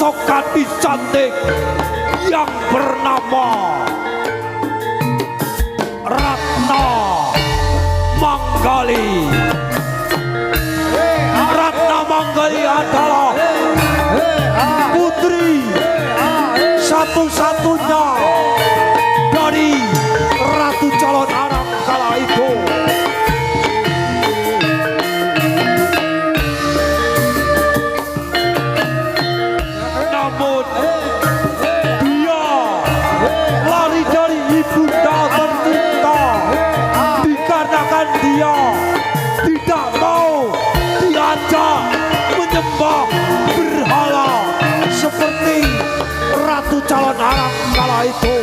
sosok gadis cantik yang bernama Ratna Manggali. Ratna Manggali adalah putri satu-satunya dari Ratu Calon Arang kala itu. Namun dia lari dari ibunda tercinta dikarenakan dia tidak mau diajak menyembah berhala seperti Ratu Calon Arang kala itu.